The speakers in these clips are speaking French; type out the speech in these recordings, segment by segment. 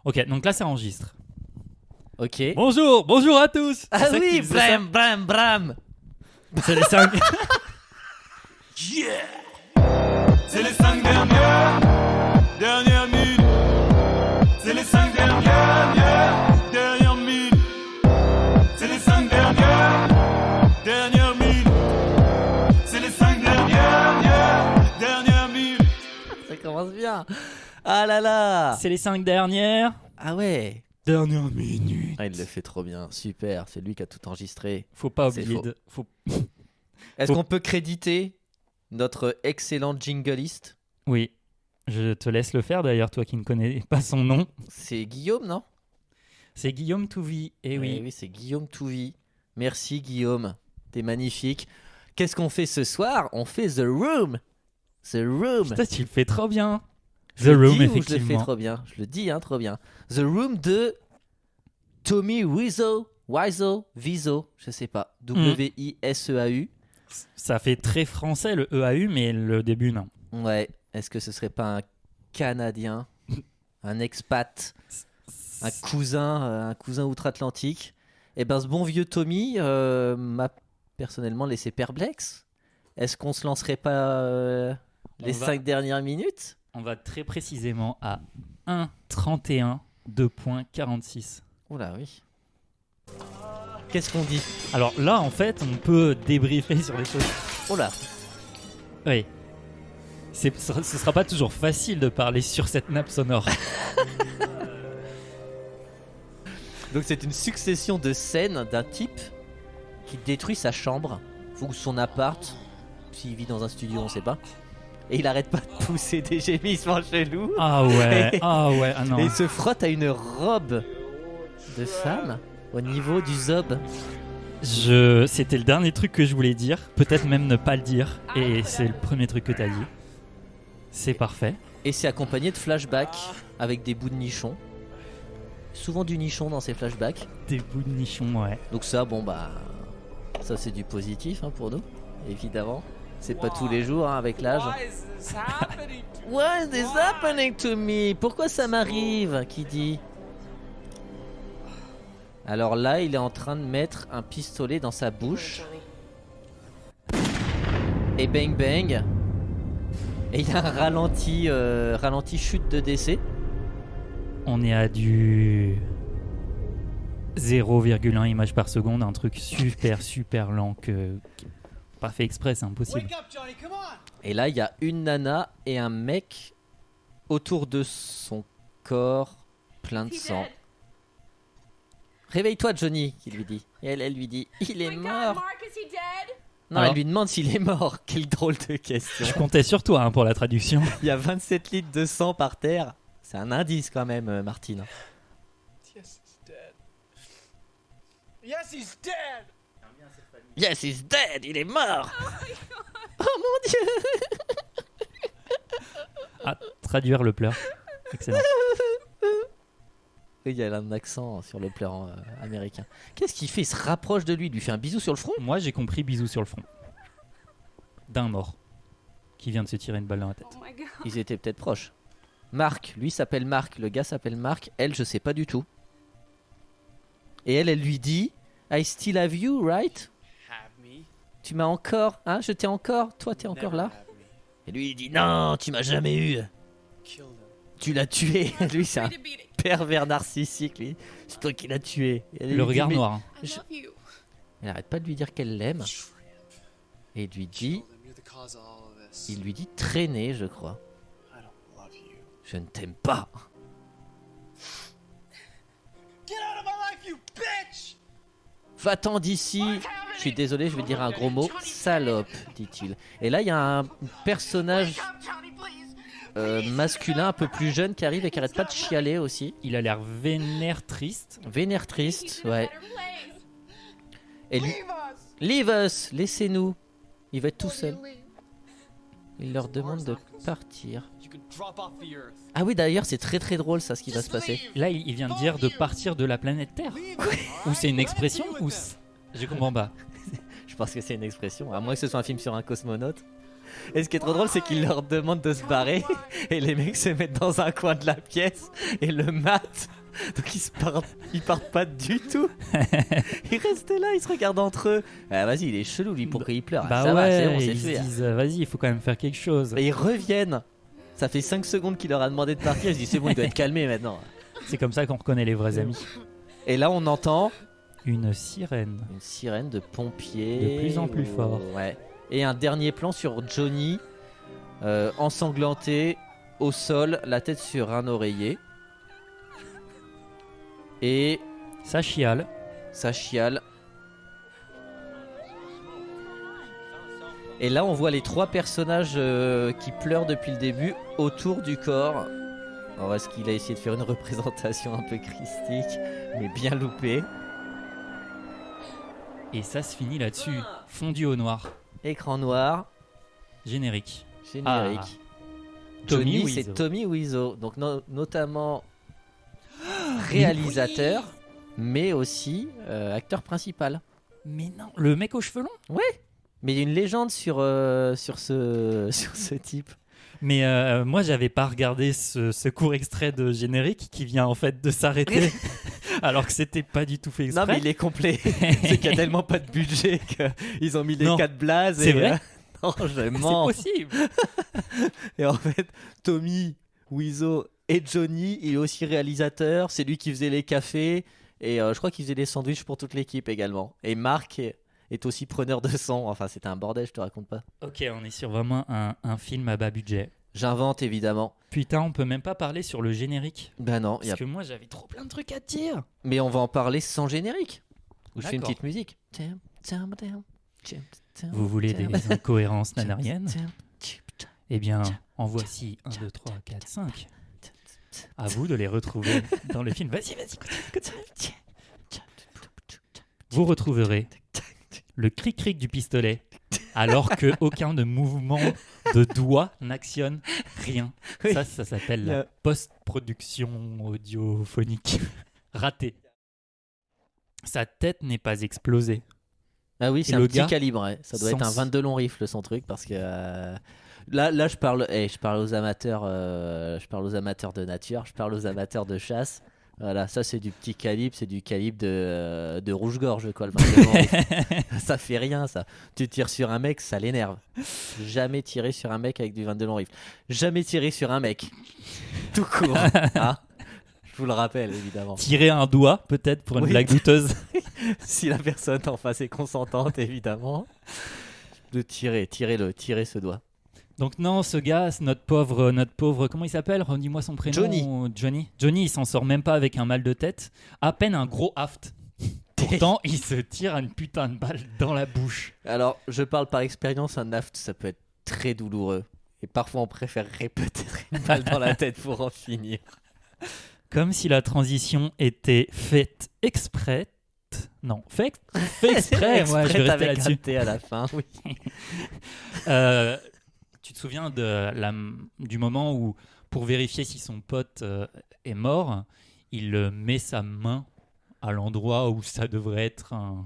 Ok, donc là ça enregistre. Ok. Bonjour à tous. Ah C'est ça oui, qui faisait ça. bram. C'est les 5. C'est les 5 dernières minutes. C'est les 5 dernières minutes. C'est les 5 dernières minutes. C'est les 5 dernières minutes. Ça commence bien. Ah là là. C'est les 5 dernières Ouais. minutes. Ah, il le fait trop bien. Super. C'est lui qui a tout enregistré. Faut pas C'est oublier faux. de. Faut... Est-ce Faut- qu'on peut créditer notre excellent jingliste? Oui, je te laisse le faire d'ailleurs, toi qui ne connais pas son nom. C'est Guillaume, non? C'est Guillaume Touvi. Et oui. Oui, c'est Guillaume Touvi. Merci Guillaume. T'es magnifique. Qu'est-ce qu'on fait ce soir? On fait The Room. The Room. Putain, tu le fais trop bien. The Je le Room, dis ou je le fais effectivement. trop bien? Je le dis, trop bien. The Room de Tommy Wiseau, je sais pas. W-I-S-E-A-U. Ça fait très français le EAU, mais le début, non. Ouais. Est-ce que ce serait pas un Canadien, un expat, un cousin outre-Atlantique? Eh ben, ce bon vieux Tommy m'a personnellement laissé perplexe. Est-ce qu'on se lancerait pas les 5 dernières minutes? On va très précisément à 1,31 2.46. Oula, oui. Qu'est-ce qu'on dit? Alors là, en fait, on peut débriefer sur les choses. Oh là. Oui. Ce sera pas toujours facile de parler sur cette nappe sonore. Donc c'est une succession de scènes d'un type qui détruit sa chambre ou son appart, s'il vit dans un studio, on sait pas. Et il arrête pas de pousser des gémissements chelous. Ah ouais, ah non. Et il se frotte à une robe de femme au niveau du zob. C'était le dernier truc que je voulais dire. Peut-être même ne pas le dire. Et c'est le premier truc que t'as dit. C'est parfait. Et c'est accompagné de flashbacks avec des bouts de nichon. Souvent du nichon dans ces flashbacks. Des bouts de nichon, ouais. Donc ça, ça c'est du positif pour nous, évidemment. C'est pas tous les jours avec l'âge. Why is this happening to me? Pourquoi ça m'arrive? Qui dit? Alors là, il est en train de mettre un pistolet dans sa bouche. Et bang bang. Et il y a un ralenti chute de décès. On est à du 0,1 images par seconde, un truc super lent que pas fait exprès, c'est impossible. Et là, il y a une nana et un mec autour de son corps plein de sang. Réveille-toi, Johnny, qu'il lui dit. Et elle lui dit, il est mort. Non, Alors elle lui demande s'il est mort. Quelle drôle de question. Je comptais sur toi pour la traduction. Il y a 27 litres de sang par terre. C'est un indice quand même, Martine. Yes, he's dead. Yes, he's dead. Il est mort. Oh mon Dieu. Ah, traduire le pleur. Excellent. Il y a un accent sur le pleurant américain. Qu'est-ce qu'il fait? Il se rapproche de lui. Il lui fait un bisou sur le front. Moi, j'ai compris bisous sur le front. D'un mort. Qui vient de se tirer une balle dans la tête. Ils étaient peut-être proches. Marc, lui s'appelle Marc. Le gars s'appelle Marc. Elle, je sais pas du tout. Et elle lui dit I still have you, right? Tu m'as encore, hein? Je t'ai encore. Toi, t'es encore là? Et lui, il dit non, tu m'as jamais eu. Tu l'as tué. Lui, c'est un pervers narcissique. Lui. C'est toi qui l'as tué. Et elle Le lui regard dit, mais- noir. Elle arrête pas de lui dire qu'elle l'aime. Et il lui dit traîner, je crois. Je ne t'aime pas. Va-t'en d'ici. Je suis désolé, je vais dire un gros mot. Salope, dit-il. Et là, il y a un personnage masculin un peu plus jeune qui arrive et qui arrête pas de chialer aussi. Il a l'air vénère triste. Vénère triste, ouais. Et lui, leave us, laissez-nous. Il va être tout seul. Il leur demande de partir. Ah oui, d'ailleurs, c'est très très drôle ça, ce qui va se passer. Là, il vient de dire de partir de la planète Terre. Ou c'est une expression ou je comprends pas. Je pense que c'est une expression, à moins que ce soit un film sur un cosmonaute. Et ce qui est trop drôle, c'est qu'il leur demande de se barrer et les mecs se mettent dans un coin de la pièce et le matent. Donc ils partent pas du tout. Ils restent là, ils se regardent entre eux. Ah, vas-y, il est chelou lui, pourquoi il pleure? Bah Ça va, c'est bon, ouais, c'est ils se fait. disent vas-y, il faut quand même faire quelque chose. Et ils reviennent. Ça fait 5 secondes qu'il leur a demandé de partir. Ils se disent c'est bon, il doit être calmé maintenant. C'est comme ça qu'on reconnaît les vrais amis. Et là, on entend Une sirène. une sirène de pompiers. De plus en plus fort. Ouais. Et un dernier plan sur Johnny, ensanglanté au sol, la tête sur un oreiller. Et Ça chiale. ça chiale. Et là, on voit les 3 personnages qui pleurent depuis le début autour du corps. Alors, est-ce qu'il a essayé de faire une représentation un peu christique, mais bien loupée? Et ça se finit là-dessus. Fondu au noir. Écran noir, Générique. générique. Ah. Johnny, Tommy c'est Wiseau. Tommy Wiseau, donc notamment réalisateur, mais aussi acteur principal. Mais non, le mec aux cheveux longs. Mais il y a une légende sur ce type. Mais moi, j'avais pas regardé ce court extrait de générique qui vient en fait de s'arrêter, alors que c'était pas du tout fait exprès. Non, mais il est complet. C'est qu'il y a tellement pas de budget qu'ils ont mis les Non. 4 blazes. C'est vrai non, je C'est mens. possible. Et en fait, Tommy Wiseau et Johnny, il est aussi réalisateur. C'est lui qui faisait les cafés. Et je crois qu'il faisait des sandwichs pour toute l'équipe également. Et Marc est aussi preneur de son. Enfin, c'était un bordel, je te raconte pas. Ok, on est sur vraiment un film à bas budget. J'invente évidemment. Putain, on peut même pas parler sur le générique. Ben non, Parce que moi, j'avais trop plein de trucs à te dire. mais on va en parler sans générique. Où je fais une D'accord. petite musique. Vous voulez des incohérences nanariennes? Eh bien, en voici 1, 2, 3, 4, 5. À vous de les retrouver dans le film. Vas-y, continue. Vous retrouverez le cric-cric du pistolet, alors que aucun de mouvement de doigt n'actionne rien. Oui. Ça s'appelle la Yeah. post-production audiophonique. Raté. Sa tête n'est pas explosée. Ah oui, c'est Et un le petit gars, calibre. Ouais. Ça doit être un sans- 22 long rifle son truc parce que là je parle aux amateurs, de nature, je parle aux amateurs de chasse. Voilà, ça c'est du petit calibre, c'est du calibre de rouge-gorge quoi. Le 22 long rifle. Ça fait rien ça. Tu tires sur un mec, ça l'énerve. Jamais tirer sur un mec avec du 22 long rifle. Jamais tirer sur un mec. Tout court. Hein. Je vous le rappelle évidemment. Tirer un doigt, peut-être, pour une Oui. blague douteuse. Si la personne en face est consentante, évidemment, de tirer ce doigt. Donc non, ce gars, c'est notre pauvre, comment il s'appelle? Redis-moi son prénom. Johnny. Johnny, il s'en sort même pas avec un mal de tête. À peine un gros aft. Pourtant, il se tire une putain de balle dans la bouche. Alors, je parle par expérience, un aft, ça peut être très douloureux. Et parfois, on préférerait peut-être une balle dans la tête pour en finir. Comme si la transition était faite exprès. Non, fait exprès. Moi, je vais rester avec un là-dessus. T à la fin, oui. Tu te souviens du moment où, pour vérifier si son pote est mort, il met sa main à l'endroit où ça devrait être un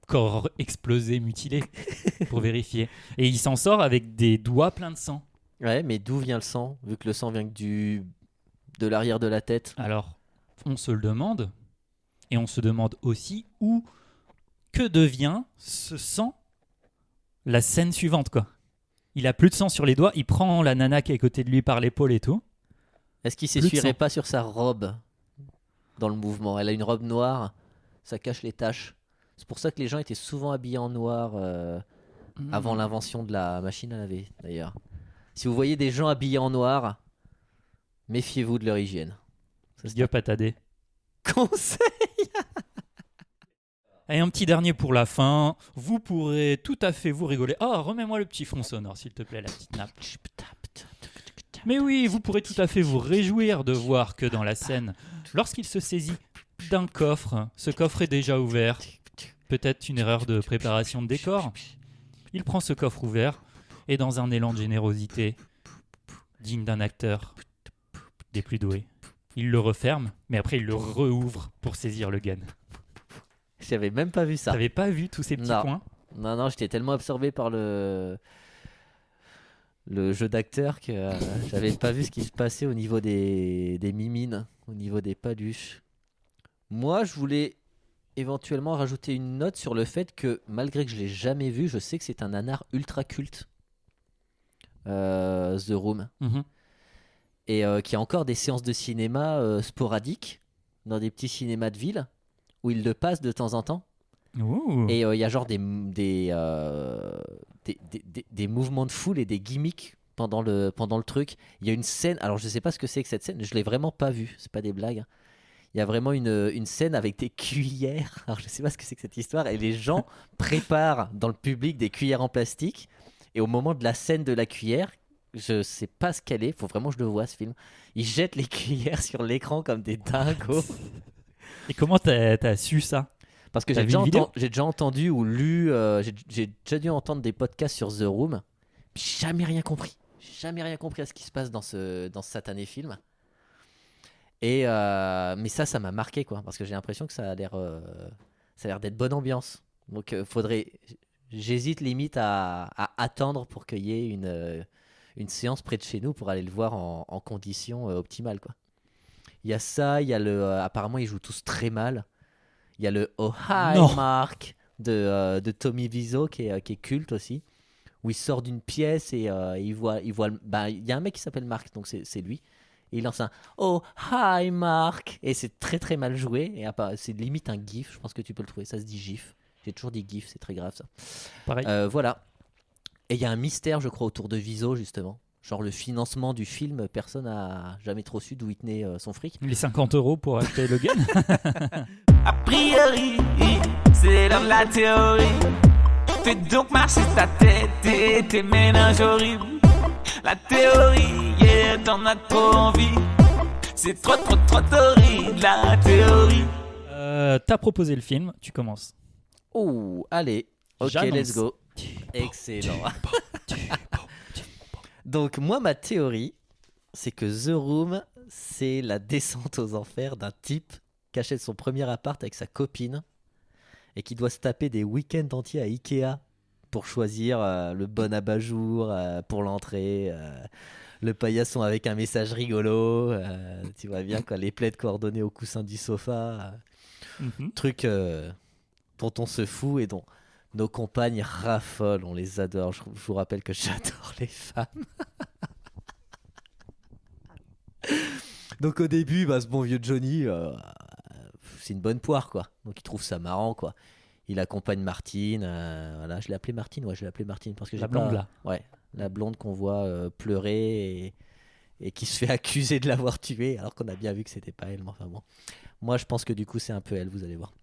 corps explosé, mutilé, pour vérifier. Et il s'en sort avec des doigts pleins de sang. Ouais, mais d'où vient le sang? Vu que le sang vient que de l'arrière de la tête. Alors, on se le demande, et on se demande aussi que devient ce sang la scène suivante, quoi. Il a plus de sang sur les doigts, il prend la nana qui est à côté de lui par l'épaule et tout. Est-ce qu'il Plus de s'essuierait sang. pas sur sa robe dans le mouvement? Elle a une robe noire, ça cache les taches. C'est pour ça que les gens étaient souvent habillés en noir avant l'invention de la machine à laver, d'ailleurs. Si vous voyez des gens habillés en noir, méfiez-vous de leur hygiène. Ça, c'est Big up à Tadé. un conseil. Et un petit dernier pour la fin. Vous pourrez tout à fait vous rigoler. Ah, remets-moi le petit fond sonore, s'il te plaît, la petite nappe. Mais oui, vous pourrez tout à fait vous réjouir de voir que dans la scène, lorsqu'il se saisit d'un coffre, ce coffre est déjà ouvert. Peut-être une erreur de préparation de décor. Il prend ce coffre ouvert et dans un élan de générosité digne d'un acteur des plus doués, il le referme, mais après il le rouvre pour saisir le gun. J'avais même pas vu ça. T'avais pas vu tous ces petits Non. points? Non, j'étais tellement absorbé par le jeu d'acteur que j'avais pas vu ce qui se passait au niveau des mimines, au niveau des paluches. Moi, je voulais éventuellement rajouter une note sur le fait que, malgré que je l'ai jamais vu, je sais que c'est un nanar ultra culte, The Room, Mhm. et qu'il y a encore des séances de cinéma sporadiques dans des petits cinémas de ville où il le passe de temps en temps. Ouh. Et il y a genre des mouvements de foule et des gimmicks pendant le truc. Il y a une scène, alors je sais pas ce que c'est que cette scène, je l'ai vraiment pas vue, c'est pas des blagues. Il y a vraiment une scène avec des cuillères, alors je sais pas ce que c'est que cette histoire, et les gens préparent dans le public des cuillères en plastique, et au moment de la scène de la cuillère, je sais pas ce qu'elle est, faut vraiment que je le vois ce film, ils jettent les cuillères sur l'écran comme des dingos. Et comment t'as su ça? Parce que T'as j'ai vu déjà, une vidéo j'ai déjà entendu ou lu, j'ai déjà dû entendre des podcasts sur The Room. J'ai jamais rien compris. J'ai jamais rien compris à ce qui se passe dans ce satané film. Et mais ça m'a marqué quoi, parce que j'ai l'impression que ça a l'air d'être bonne ambiance. Donc j'hésite limite à attendre pour qu'il y ait une séance près de chez nous pour aller le voir en conditions optimales quoi. Il y a ça, il y a apparemment ils jouent tous très mal. Il y a le Oh Hi Non. Mark de Tommy Wiseau qui est culte aussi, où il sort d'une pièce et il voit il y a un mec qui s'appelle Mark, donc c'est lui. Et il lance un Oh Hi Mark et c'est très très mal joué et c'est limite un gif, je pense que tu peux le trouver, ça se dit gif. J'ai toujours dit gif, c'est très grave ça. Pareil. Voilà. Et il y a un mystère je crois autour de Wiseau justement. Genre le financement du film, personne n'a jamais trop su d'où il tenait son fric. Les 50 € pour acheter le gun. A priori, c'est l'heure de la théorie. Fais donc marcher ta tête et tes méninges horribles. La théorie, yeah, t'en as trop envie. C'est trop torride, la théorie. T'as proposé le film, tu commences. Oh, allez, ok, J'annonce. let's go. Excellent. Donc moi, ma théorie, c'est que The Room, c'est la descente aux enfers d'un type qui achète son premier appart avec sa copine et qui doit se taper des week-ends entiers à Ikea pour choisir le bon abat-jour pour l'entrée, le paillasson avec un message rigolo, tu vois bien quoi, les plaids coordonnés au coussin du sofa, Mhm. truc dont on se fout et dont nos compagnes raffolent, on les adore. Je vous rappelle que j'adore les femmes. Donc au début, ce bon vieux Johnny, c'est une bonne poire quoi. Donc il trouve ça marrant quoi. Il accompagne Martine. Voilà, je l'ai appelée Martine. Ouais, je l'ai appelée Martine parce que La j'ai blonde, pas... là. Ouais, la blonde qu'on voit pleurer et qui se fait accuser de l'avoir tuée alors qu'on a bien vu que c'était pas elle. Mais enfin bon, moi je pense que du coup c'est un peu elle. Vous allez voir.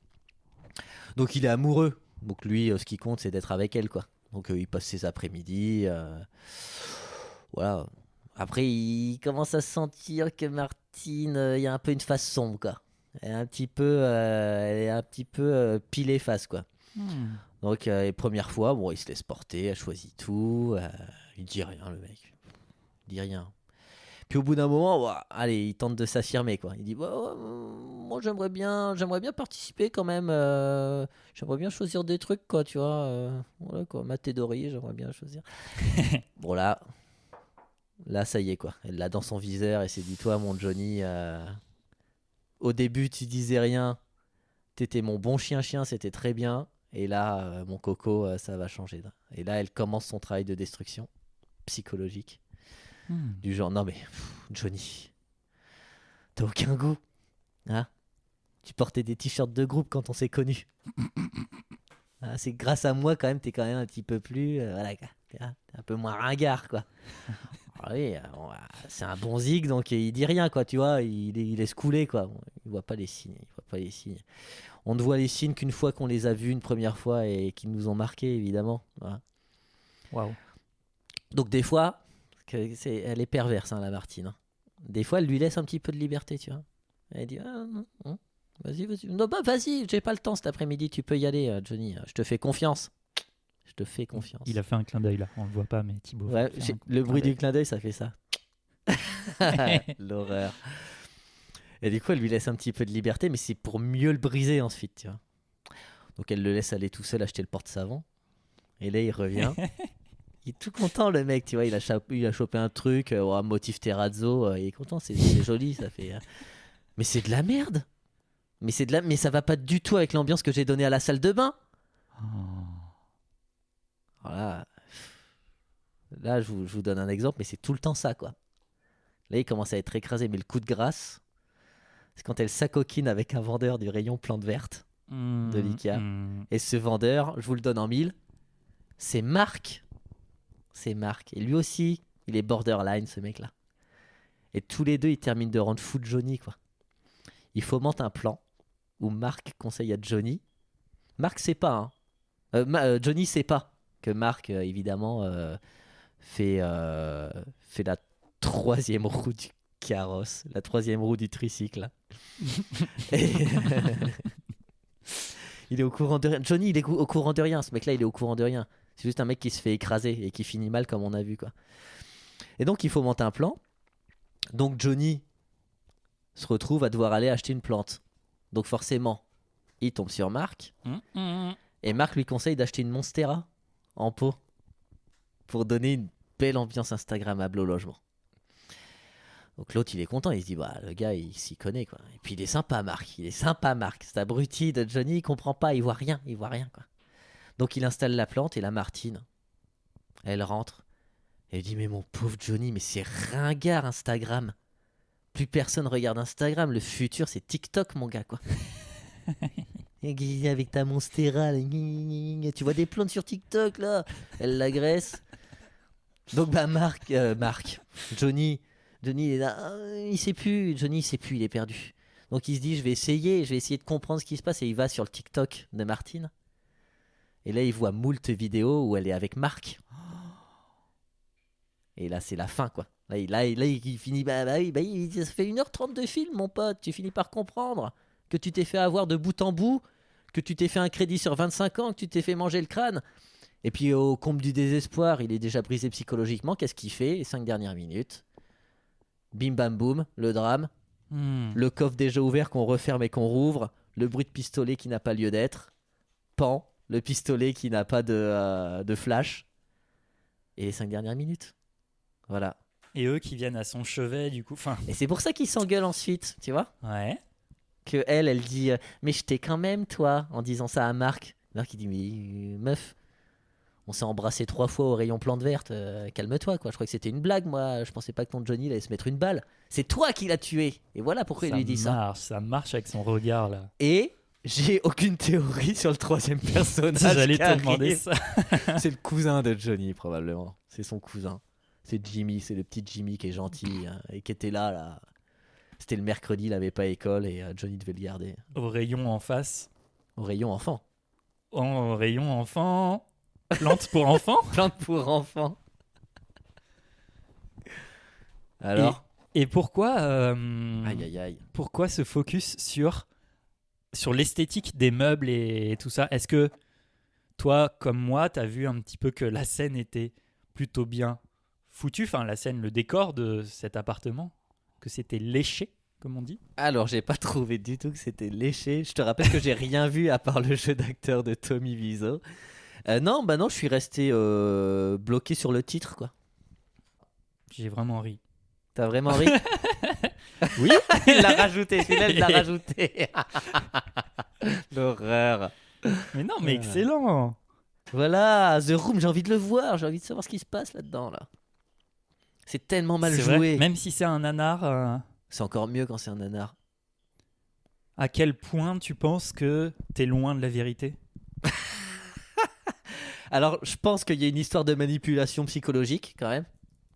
Donc il est amoureux. Donc lui, ce qui compte, c'est d'être avec elle, quoi. Donc il passe ses après-midi. Voilà. Après, il commence à sentir que Martine, il y a un peu une face sombre, quoi. Elle est un petit peu pilée face, quoi. Hmm. Donc les premières fois, bon, il se laisse porter, elle choisit tout. Il dit rien, le mec. Il dit rien. Puis au bout d'un moment, allez, il tente de s'affirmer quoi. Il dit moi j'aimerais bien participer quand même. J'aimerais bien choisir des trucs quoi, tu vois. Voilà quoi, Matt et Dory, j'aimerais bien choisir. Bon là ça y est quoi. Elle l'a dans son viseur et s'est dit toi mon Johnny. Au début tu disais rien, t'étais mon bon chien, c'était très bien. Et là mon coco, ça va changer. Et là elle commence son travail de destruction psychologique. Du genre, non mais, Johnny, t'as aucun goût. Hein, tu portais des t-shirts de groupe quand on s'est connus. Ah, c'est grâce à moi quand même, t'es quand même un petit peu plus... voilà, t'es un peu moins ringard, quoi. Ah oui, c'est un bon zig, donc il dit rien, quoi, tu vois. Il laisse couler, quoi. Bon, il voit pas les signes. On ne voit les signes qu'une fois qu'on les a vus une première fois et qu'ils nous ont marqués, évidemment. Voilà. Waouh. Donc des fois... elle est perverse, la Martine. Hein. Des fois, elle lui laisse un petit peu de liberté, tu vois. Elle dit non, vas-y. Non, vas-y, j'ai pas le temps cet après-midi, tu peux y aller, Johnny. Je te fais confiance. Il a fait un clin d'œil là, on le voit pas, mais Thibaut. Ouais, fait un le bruit d'œil. du clin d'œil, ça fait ça. L'horreur. Et du coup, elle lui laisse un petit peu de liberté, mais c'est pour mieux le briser ensuite, tu vois. Donc elle le laisse aller tout seul acheter le porte-savon. Et là, il revient. Il est tout content le mec, tu vois, il a chopé un truc, un motif terrazzo, il est content, c'est joli, ça fait. Mais c'est de la merde. Mais ça va pas du tout avec l'ambiance que j'ai donnée à la salle de bain. Voilà. Là, je vous donne un exemple, mais c'est tout le temps ça, quoi. Là, il commence à être écrasé, mais le coup de grâce, c'est quand elle s'acoquine avec un vendeur du rayon plantes vertes de l'IKEA. Et ce vendeur, je vous le donne en 1000, c'est Marc. C'est Marc. Et lui aussi, il est borderline, ce mec-là. Et tous les deux, ils terminent de rendre fou de Johnny, quoi. Il fomente un plan où Marc conseille à Johnny. Marc sait pas, hein. Johnny sait pas que Marc, évidemment, fait la troisième roue du carrosse, la troisième roue du tricycle. Et il est au courant de rien. Johnny, il est au courant de rien. Ce mec-là, il est au courant de rien. C'est juste un mec qui se fait écraser et qui finit mal, comme on a vu, quoi. Et donc, il faut monter un plan. Donc, Johnny se retrouve à devoir aller acheter une plante. Donc, forcément, il tombe sur Marc. Et Marc lui conseille d'acheter une Monstera en pot pour donner une belle ambiance instagrammable au logement. Donc l'autre, il est content, il se dit, bah, le gars, il s'y connaît, quoi. Et puis il est sympa, Marc. Cet abruti de Johnny, il comprend pas, il voit rien, quoi. Donc il installe la plante et la Martine, elle rentre. Elle dit, mais mon pauvre Johnny, mais c'est ringard Instagram. Plus personne regarde Instagram, le futur c'est TikTok, mon gars, quoi. Avec ta Monstera, là, tu vois des plantes sur TikTok, là. Elle l'agresse. Donc bah Johnny il est là, il sait plus, il est perdu. Donc il se dit, je vais essayer de comprendre ce qui se passe, et il va sur le TikTok de Martine. Et là il voit moult vidéos où elle est avec Marc. Et là c'est la fin, quoi. Là il finit, ça fait 1h30 de film, mon pote, tu finis par comprendre que tu t'es fait avoir de bout en bout, que tu t'es fait un crédit sur 25 ans, que tu t'es fait manger le crâne. Et puis au comble du désespoir, il est déjà brisé psychologiquement. Qu'est-ce qu'il fait les 5 dernières minutes? Bim bam boum, le drame. Le coffre déjà ouvert qu'on referme et qu'on rouvre. Le bruit de pistolet qui n'a pas lieu d'être. Pan, le pistolet qui n'a pas de flash. Et les 5 dernières minutes. Voilà. Et eux qui viennent à son chevet, du coup. Et c'est pour ça qu'ils s'engueulent ensuite, tu vois. Ouais. Que elle dit mais je t'ai quand même, toi, en disant ça à Marc. Marc il dit, mais meuf, on s'est embrassé 3 fois au rayon plante verte, calme-toi, quoi. Je crois que c'était une blague, moi. Je pensais pas que ton Johnny allait se mettre une balle. C'est toi qui l'as tué. Et voilà pourquoi il lui dit ça. Ça marche avec son regard, là. Et j'ai aucune théorie sur le troisième personnage. J'allais te demander ça. C'est le cousin de Johnny, probablement. C'est son cousin. C'est Jimmy, c'est le petit Jimmy qui est gentil, hein, et qui était là. C'était le mercredi, il avait pas école et Johnny devait le garder. Au rayon en face. Au rayon enfant. Au rayon enfant. Plante pour enfants. Plante pour enfants. Alors et pourquoi aïe. Pourquoi ce focus sur l'esthétique des meubles et tout ça? Est-ce que toi, comme moi, t'as vu un petit peu que la scène était plutôt bien foutue, enfin la scène, le décor de cet appartement, que c'était léché, comme on dit? Alors, j'ai pas trouvé du tout que c'était léché. Je te rappelle que j'ai rien vu à part le jeu d'acteur de Tommy Wiseau. Non, je suis resté bloqué sur le titre, quoi. J'ai vraiment ri. T'as vraiment ri? Oui. Il l'a rajouté, celui-là, il l'a rajouté. L'horreur. Mais non, mais excellent. Voilà, The Room, j'ai envie de le voir, j'ai envie de savoir ce qui se passe là-dedans, là. C'est tellement mal C'est joué. Vrai. Même si c'est un nanar. C'est encore mieux quand c'est un nanar. À quel point tu penses que t'es loin de la vérité? Alors, je pense qu'il y a une histoire de manipulation psychologique, quand même.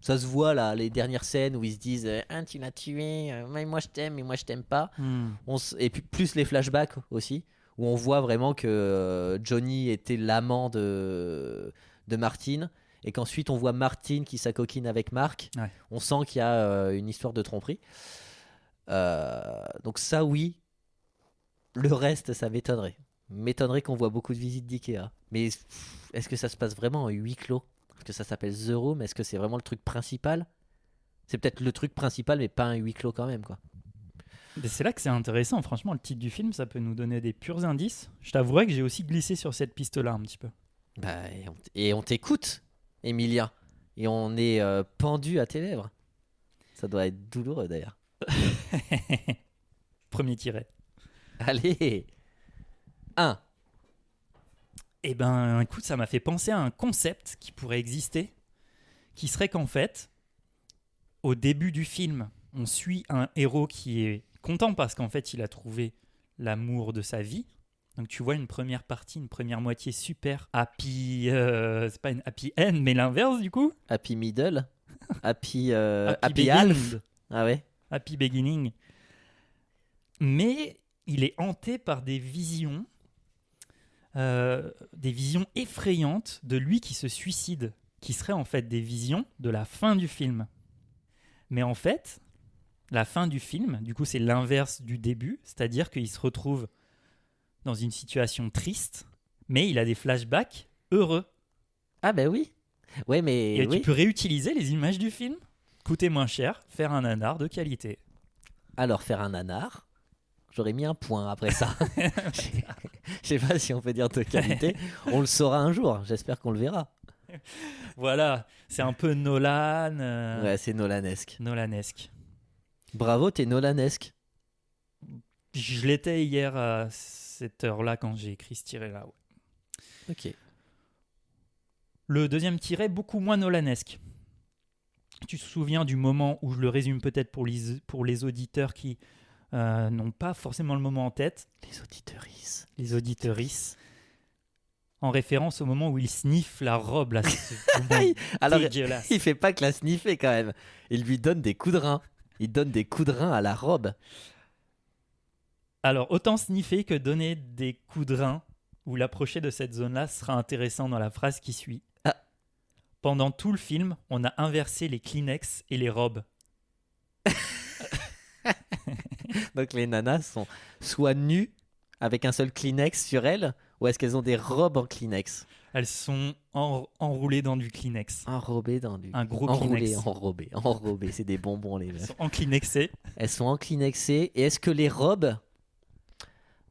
Ça se voit, là, les dernières scènes où ils se disent « tu l'as tué, mais moi je t'aime, mais moi je t'aime pas ». Et puis plus les flashbacks aussi, où on voit vraiment que Johnny était l'amant de Martine, et qu'ensuite on voit Martine qui s'acoquine avec Marc. Ouais. On sent qu'il y a une histoire de tromperie. Donc ça, oui. Le reste, ça m'étonnerait. M'étonnerait qu'on voit beaucoup de visites d'Ikea. Mais est-ce que ça se passe vraiment en huis clos? Parce que ça s'appelle The Room. Est-ce que c'est vraiment le truc principal? C'est peut-être le truc principal, mais pas un huis clos quand même, quoi. Mais c'est là que c'est intéressant. Franchement, le titre du film, ça peut nous donner des purs indices. Je t'avouerai que j'ai aussi glissé sur cette piste-là un petit peu. Et on t'écoute. Emilien. Et on est pendu à tes lèvres. Ça doit être douloureux d'ailleurs. Premier tiret. Allez. 1. Eh ben, écoute, ça m'a fait penser à un concept qui pourrait exister, qui serait qu'en fait, au début du film, on suit un héros qui est content parce qu'en fait, il a trouvé l'amour de sa vie. Donc tu vois une première partie, une première moitié super happy, c'est pas une happy end, mais l'inverse du coup. Happy middle. Happy Happy half. beginning. Ah ouais. Happy beginning. Mais il est hanté par des visions effrayantes de lui qui se suicide, qui seraient en fait des visions de la fin du film. Mais en fait, la fin du film, du coup, c'est l'inverse du début, c'est-à-dire qu'il se retrouve dans une situation triste, mais il a des flashbacks heureux. Ah bah oui. Ouais, mais Et oui. tu peux réutiliser les images du film, coûter moins cher, faire un nanar de qualité. Alors faire un nanar, j'aurais mis un point après ça. Je sais pas si on peut dire de qualité. On le saura un jour. J'espère qu'on le verra. Voilà, c'est un peu Nolan. Ouais, c'est Nolanesque. Nolanesque. Bravo, t'es Nolanesque. Je l'étais hier à cette heure-là quand j'ai écrit ce tiret-là. Ouais. Ok. Le deuxième tiret, beaucoup moins Nolanesque. Tu te souviens du moment où je le résume peut-être pour les auditeurs qui n'ont pas forcément le moment en tête. Les auditeurisses. En référence au moment où il sniffe la robe là. Alors, dégueulasse. il fait pas que la sniffer quand même. Il lui donne des coups de rein. Il donne des coups de rein à la robe. Alors, autant sniffer que donner des coups de rein ou l'approcher de cette zone-là sera intéressant dans la phrase qui suit. Ah. Pendant tout le film, on a inversé les Kleenex et les robes. Donc les nanas sont soit nues avec un seul Kleenex sur elles, ou est-ce qu'elles ont des robes en Kleenex? Elles sont enroulées dans du Kleenex. Enrobées dans du... Un gros Enroulées, Kleenex. enrobées. C'est des bonbons les Elles meufs. sont en Kleenexées. Elles sont en Kleenexées. Et est-ce que les robes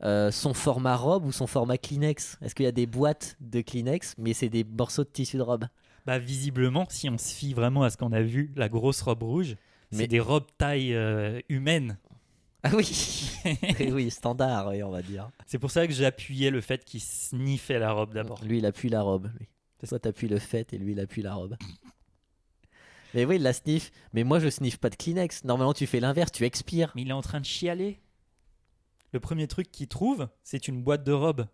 sont format robe ou sont format Kleenex? Est-ce qu'il y a des boîtes de Kleenex, mais c'est des morceaux de tissu de robe? Bah, visiblement, si on se fie vraiment à ce qu'on a vu, la grosse robe rouge, Mais- c'est des robes taille humaine. Ah oui. Eh oui, standard, oui, on va dire. C'est pour ça que j'ai appuyé le fait qu'il sniffait la robe d'abord. Lui, il appuie la robe. Lui. Toi, t'appuies le fait et lui, il appuie la robe. Mais oui, il la sniffe. Mais moi, je sniffe pas de Kleenex. Normalement, tu fais l'inverse, tu expires. Mais il est en train de chialer. Le premier truc qu'il trouve, c'est une boîte de robes.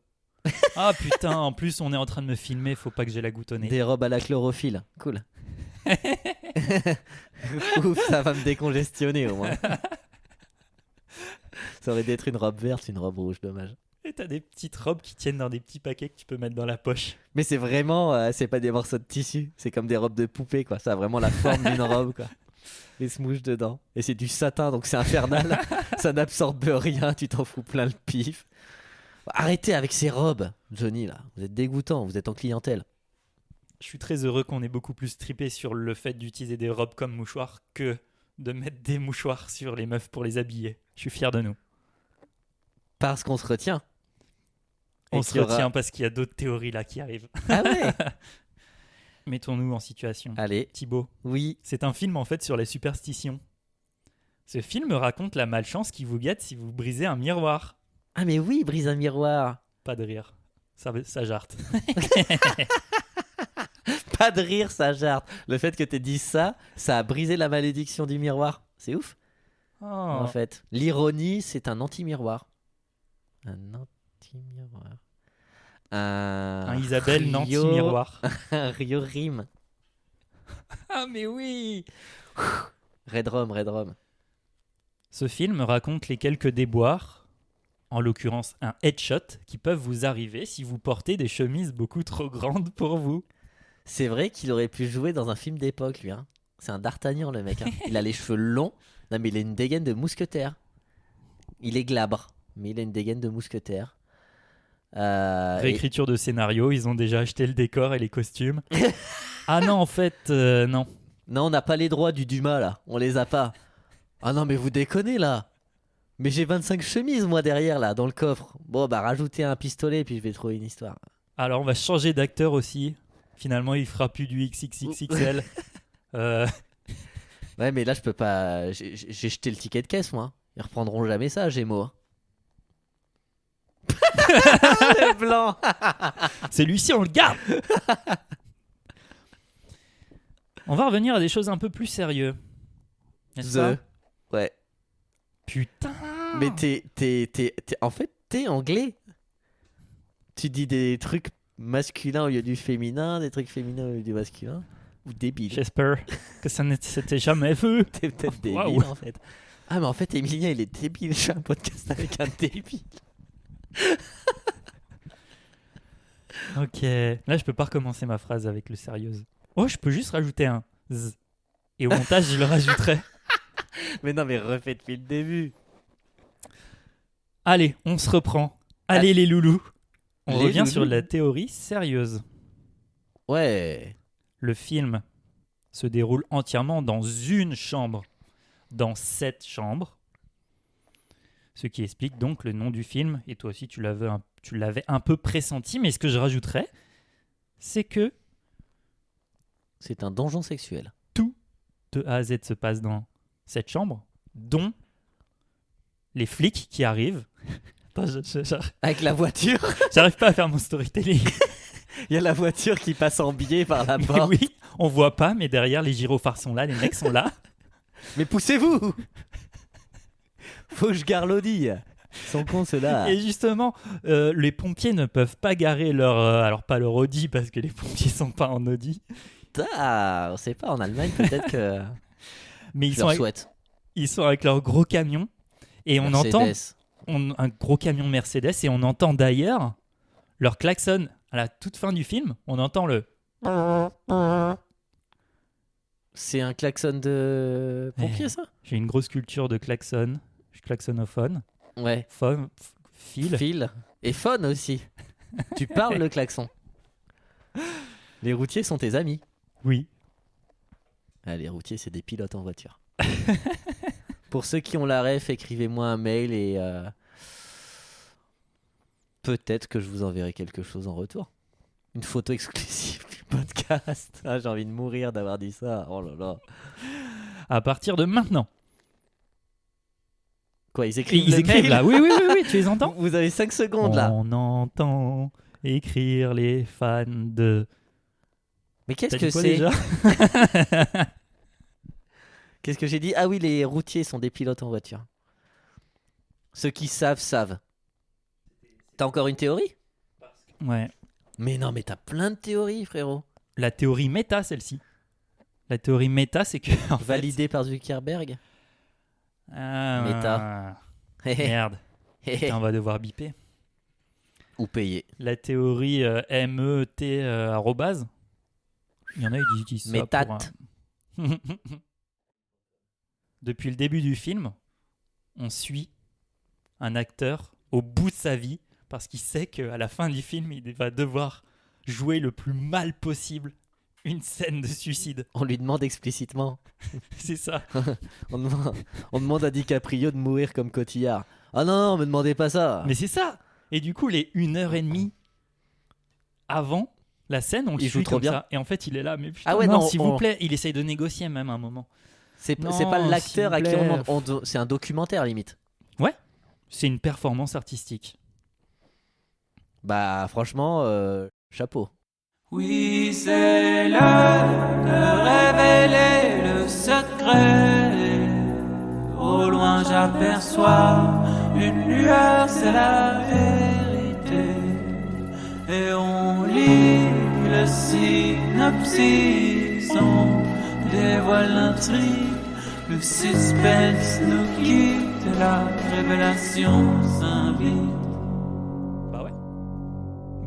Ah putain, en plus on est en train de me filmer, faut pas que j'ai la goutte au nez. Des robes à la chlorophylle. Cool. Ouf, ça va me décongestionner au moins. Ça aurait dû être une robe verte, une robe rouge, dommage. Et t'as des petites robes qui tiennent dans des petits paquets que tu peux mettre dans la poche. Mais c'est vraiment, c'est pas des morceaux de tissu, c'est comme des robes de poupée, quoi. Ça a vraiment la forme d'une robe, quoi. Et se mouche dedans. Et c'est du satin, donc c'est infernal. Ça n'absorbe rien, tu t'en fous plein le pif. Arrêtez avec ces robes, Johnny, là. Vous êtes dégoûtant, vous êtes en clientèle. Je suis très heureux qu'on ait beaucoup plus trippé sur le fait d'utiliser des robes comme mouchoirs que de mettre des mouchoirs sur les meufs pour les habiller. Je suis fier de nous. Parce qu'on se retient. On Et se qu'il y aura- retient parce qu'il y a d'autres théories là qui arrivent. Ah ouais. Mettons-nous en situation. Allez, Thibaut, oui. c'est un film en fait sur les superstitions. Ce film raconte la malchance qui vous guette si vous brisez un miroir. Ah mais oui, brise un miroir. Pas de rire. Ça jarte. Pas de rire, ça jarte. Le fait que t'aies dit ça, ça a brisé la malédiction du miroir. C'est ouf, Oh. en fait. L'ironie, c'est un anti-miroir. Un anti-miroir. Un Isabelle Rio- Nanty-miroir. Un Rio rime. Ah mais oui. Red Rum. Ce film raconte les quelques déboires, en l'occurrence un headshot, qui peuvent vous arriver si vous portez des chemises beaucoup trop grandes pour vous. C'est vrai qu'il aurait pu jouer dans un film d'époque, lui. Hein. C'est un D'Artagnan, le mec. Hein. Il a les cheveux longs. Non, mais il a une dégaine de mousquetaire. Il est glabre, mais il a une dégaine de mousquetaire. Et- Réécriture de scénario, ils ont déjà acheté le décor et les costumes. Ah non, en fait, non. Non, on n'a pas les droits du Dumas, là. On les a pas. Ah non, mais vous déconnez, là. Mais j'ai 25 chemises, moi, derrière, là, dans le coffre. Bon, bah, rajoutez un pistolet, puis je vais trouver une histoire. Alors, on va changer d'acteur aussi. Finalement, il fera plus du XXXXL. Ouais, mais là, je peux pas. J'ai jeté le ticket de caisse, moi. Ils reprendront jamais ça, Gémeaux. Le blanc. Celui-ci, on le garde. On va revenir à des choses un peu plus sérieuses. N'est-ce pas? Ouais. Putain. Mais en fait, t'es anglais. Tu dis des trucs masculins au lieu du féminin, des trucs féminins au lieu du masculin. Ou débile. J'espère que ça ne s'était jamais vu. T'es peut-être débile, Waouh. en fait. Ah, mais en fait, Emilien, il est débile. Je fais un podcast avec un débile. Ok. Là, je peux pas recommencer ma phrase avec le sérieuse. Oh, je peux juste rajouter un z. Et au montage, je le rajouterai. Mais non, mais refais depuis le début. Allez, on se reprend. Allez, les loulous. On Les revient sur loulous. la théorie sérieuse. Ouais. Le film se déroule entièrement dans une chambre, dans 7 chambres. Ce qui explique donc le nom du film. Et toi aussi, tu l'avais un peu pressenti. Mais ce que je rajouterais, c'est que C'est un donjon sexuel. de A à Z se passe dans cette chambre, dont les flics qui arrivent. Attends, Avec la voiture. j'arrive pas à faire mon storytelling. Il y a la voiture qui passe en biais par la Mais porte. oui, on voit pas, mais derrière, les gyrophares sont là, les mecs sont là. Mais poussez-vous. Faut que je gare l'Audi. Ils sont cons, ceux-là. Et justement, les pompiers ne peuvent pas garer leur... alors pas leur Audi, parce que les pompiers sont pas en Audi. Ah, on sait pas, en Allemagne, peut-être que. Mais Je leur souhaite. ils sont avec leur gros camion. Et on entend Mercedes. un gros camion Mercedes. Et on entend d'ailleurs leur klaxon à la toute fin du film. On entend le... C'est un klaxon de pompier, ça? J'ai une grosse culture de klaxon. Je suis klaxonophone. Ouais. Fil. Fil. Et phone aussi. Tu parles le klaxon. Les routiers sont tes amis. Oui. Ah, les routiers, c'est des pilotes en voiture. Pour ceux qui ont la ref, écrivez-moi un mail et peut-être que je vous enverrai quelque chose en retour. Une photo exclusive du podcast. Ah, j'ai envie de mourir d'avoir dit ça. Oh là là. À partir de maintenant. Quoi, ils écrivent Ils le écrivent mail là. Oui, oui, oui, oui, tu les entends? Vous avez 5 secondes là. On entend écrire les fans de... Mais qu'est-ce T'as dit que quoi c'est déjà? Qu'est-ce que j'ai dit? Ah oui, les routiers sont des pilotes en voiture. Ceux qui savent, savent. T'as encore une théorie? Ouais. Mais non, mais t'as plein de théories, frérot. La théorie méta, celle-ci. La théorie méta, c'est que... en fait- Validé par Zuckerberg. Ah, Méta. Merde. Putain, on va devoir biper. Ou payer. La théorie MET arrobase. Il y en a qui disent ça Métat. pour un- Depuis le début du film, on suit un acteur au bout de sa vie parce qu'il sait qu'à la fin du film, il va devoir jouer le plus mal possible une scène de suicide. On lui demande explicitement. C'est ça. On demande à DiCaprio de mourir comme Cotillard. Ah non, non, me demandez pas ça. Mais c'est ça. Et du coup, les 1h30 avant la scène, on le Il joue suit trop comme bien. ça. Et en fait, il est là. Mais putain, Ah ouais, non, non, s'il on- vous plaît. Il essaye de négocier même à un moment. C'est Non, pas l'acteur à s'il qui vous on plaît. demande. C'est un documentaire limite. C'est une performance artistique. Bah franchement, chapeau. Oui, c'est l'heure de révéler le secret. Au loin, j'aperçois une lueur, c'est la vérité. Et on lit le synopsis, on dévoile l'intrigue. Le suspense nous quitte, la révélation s'invite. Bah ouais.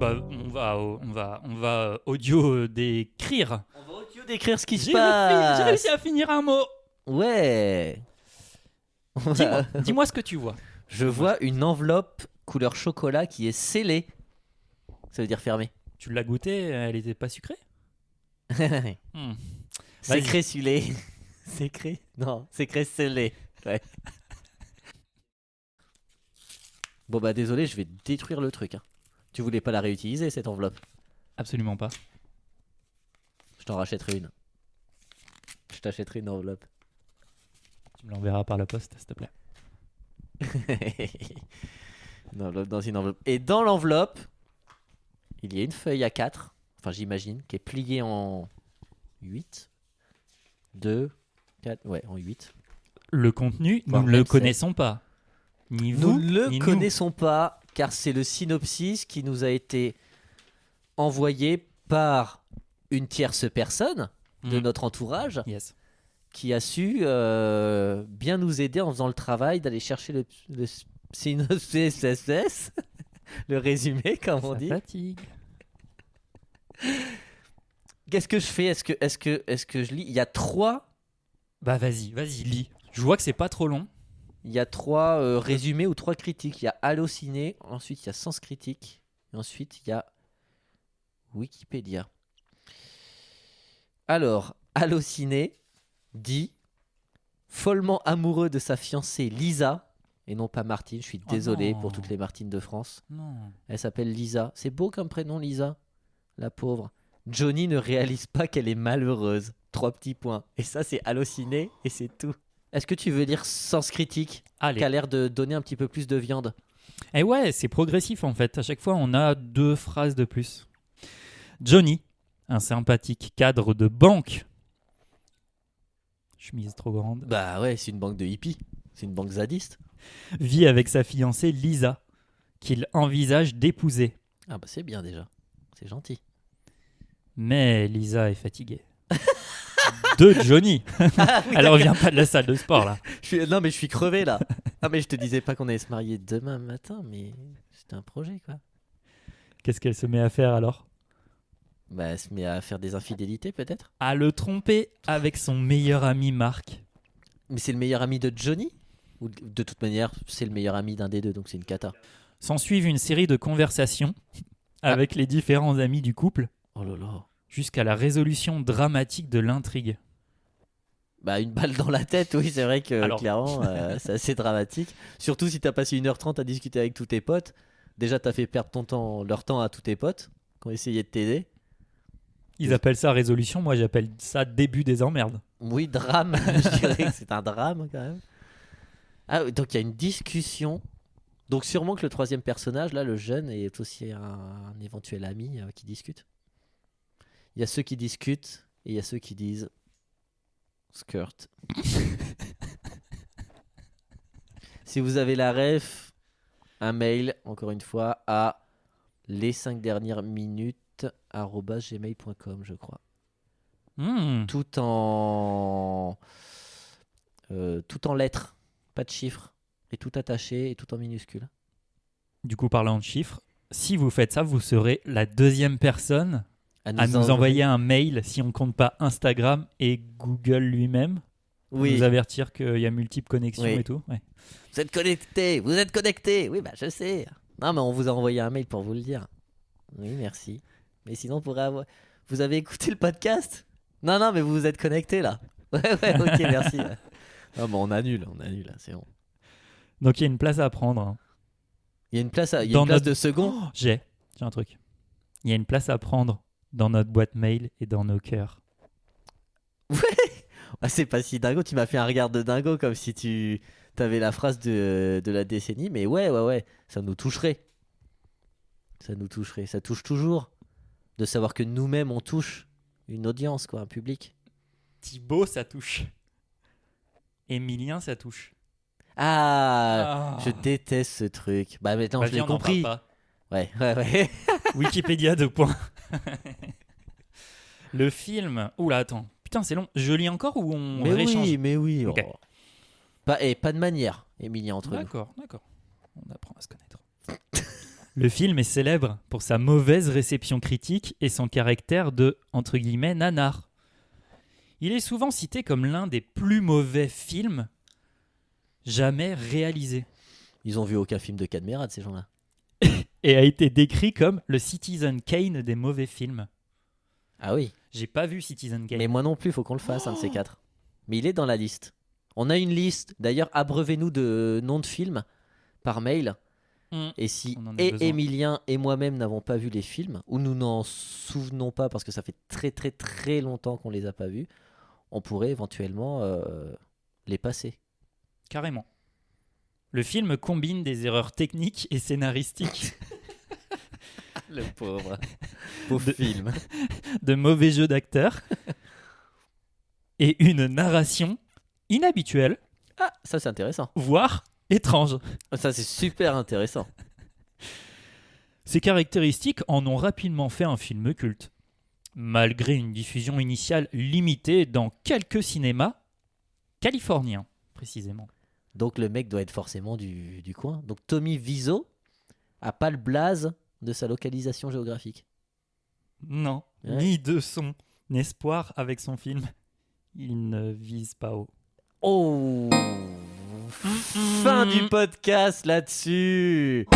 Bah on va audio décrire. On va audio décrire ce qui se J'ai passe. réussi à finir un mot. Ouais. Dis-moi ce que tu vois. Je vois une enveloppe couleur chocolat qui est scellée. Ça veut dire fermée. Tu l'as goûté, elle était pas sucrée? Hmm. Secret scellé. Secret? Non, secret scellé. Ouais. Bon bah désolé, je vais détruire le truc. Hein. Tu voulais pas la réutiliser cette enveloppe? Absolument pas. Je t'en rachèterai une. Je t'achèterai une enveloppe. Tu me l'enverras par la poste, s'il te plaît. Une enveloppe dans une enveloppe. Et dans l'enveloppe, il y a une feuille A4, enfin j'imagine, qui est pliée en 8, 2, 4, ouais, en 8. Le contenu, Voire nous ne le même connaissons pas. Ni Nous vous, ne le ni nous. connaissons pas, car c'est le synopsis qui nous a été envoyé par une tierce personne de notre entourage, Yes. qui a su bien nous aider en faisant le travail d'aller chercher le synopsis, le résumé, comme on Ça dit. fatigue. Qu'est-ce que je fais ? Est-ce que je lis ? Il y a 3 Bah vas-y, lis. Je vois que c'est pas trop long. résumés ou 3 critiques. Il y a Allociné, ensuite il y a Sens Critique, et ensuite il y a Wikipédia. Alors, Allociné dit follement amoureux de sa fiancée Lisa, et non pas Martine. Je suis désolé non. pour toutes les Martines de France. Non. Elle s'appelle Lisa. C'est beau comme prénom, Lisa. La pauvre. Johnny ne réalise pas qu'elle est malheureuse. 3 petits points. Et ça, c'est Allociné et c'est tout. Est-ce que tu veux lire Sens Critique, Allez. qui a l'air de donner un petit peu plus de viande ? Et ouais, c'est progressif en fait. À chaque fois, on a 2 phrases de plus. Johnny, un sympathique cadre de banque. Chemise trop grande. Bah ouais, c'est une banque de hippies. C'est une banque zadiste. Vit avec sa fiancée Lisa, qu'il envisage d'épouser. Ah bah c'est bien déjà. C'est gentil. Mais Lisa est fatiguée. De Johnny. Elle revient pas de la salle de sport là. Non mais je suis crevé là. Ah mais je te disais pas qu'on allait se marier demain matin, mais c'était un projet quoi. Qu'est-ce qu'elle se met à faire alors ? Bah elle se met à faire des infidélités peut-être. À le tromper avec son meilleur ami Marc. Mais c'est le meilleur ami de Johnny ? Ou de toute manière, c'est le meilleur ami d'un des deux, donc c'est une cata. S'ensuivent une série de conversations avec les différents amis du couple Oh là là. jusqu'à la résolution dramatique de l'intrigue. Bah une balle dans la tête, oui, c'est vrai que Alors. clairement, c'est assez dramatique. Surtout si t'as passé 1h30 à discuter avec tous tes potes. Déjà, t'as fait perdre leur temps à tous tes potes qui ont essayé de t'aider. Ils appellent ça résolution, moi j'appelle ça début des emmerdes. Oui, drame, je dirais que c'est un drame quand même. Ah, oui, donc il y a une discussion. Donc sûrement que le troisième personnage, là, le jeune, est aussi un éventuel ami qui discute. Il y a ceux qui discutent et il y a ceux qui disent skirt. Si vous avez la ref, un mail, encore une fois, à les 5 dernières minutes @gmail.com, je crois. Tout en lettres, pas de chiffres, et tout attaché et tout en minuscules. Du coup, parlant de chiffres, si vous faites ça, vous serez la deuxième personne à nous envoyer un mail si on compte pas Instagram et Google lui-même. Oui. Nous avertir qu'il y a multiples connexions Oui. et tout. Ouais. Vous êtes connectés. Oui, bah je sais. Non, mais on vous a envoyé un mail pour vous le dire. Oui, merci. Mais sinon, vous avez écouté le podcast ? Non, mais vous vous êtes connectés là. Ouais, ok, merci. Non, mais on annule là, c'est bon. Donc il y a une place à prendre. hein. Il y a une place, Dans notre- de second. Oh, j'ai un truc. Il y a une place à prendre dans notre boîte mail et dans nos cœurs. Ah, c'est pas si dingo, tu m'as fait un regard de dingo comme si tu avais la phrase de la décennie, mais ouais, ça nous toucherait. Ça touche toujours de savoir que nous-mêmes on touche une audience, quoi, un public. Thibaut, ça touche. Emilien, ça touche. Ah, je déteste ce truc. Bah maintenant Bah, je l'ai viens, on en compris. parle pas. Ouais. Wikipédia 2 points. Le film. Oula, attends. Putain, c'est long. Je lis encore ou on rééchange ? mais oui. Ok. Oh. Pas de manière, Emilien, entre nous. D'accord. On apprend à se connaître. Le film est célèbre pour sa mauvaise réception critique et son caractère de, entre guillemets, nanar. Il est souvent cité comme l'un des plus mauvais films jamais réalisés Ils ont vu aucun film de Cadmerade, ces gens-là. et a été décrit comme le Citizen Kane des mauvais films. Ah oui. J'ai pas vu Citizen Kane. Mais moi non plus, faut qu'on le fasse, un de ces 4. Mais il est dans la liste. On a une liste. D'ailleurs, abreuvez-nous de noms de films par mail. Et si On en a besoin. Emilien et moi-même n'avons pas vu les films, ou nous n'en souvenons pas parce que ça fait très très très longtemps qu'on les a pas vus, on pourrait éventuellement les passer. Carrément. Le film combine des erreurs techniques et scénaristiques, Le pauvre. Pauvre film. de mauvais jeux d'acteurs et une narration inhabituelle, Ah, ça c'est intéressant. voire étrange. Ça c'est super intéressant. Ces caractéristiques en ont rapidement fait un film culte. Malgré une diffusion initiale limitée dans quelques cinémas californiens, précisément. Donc le mec doit être forcément du coin. Donc Tommy Wiseau a pas le blaze de sa localisation géographique. Non, Ouais. ni de son espoir avec son film. Il ne vise pas haut. Oh, fin du podcast là-dessus.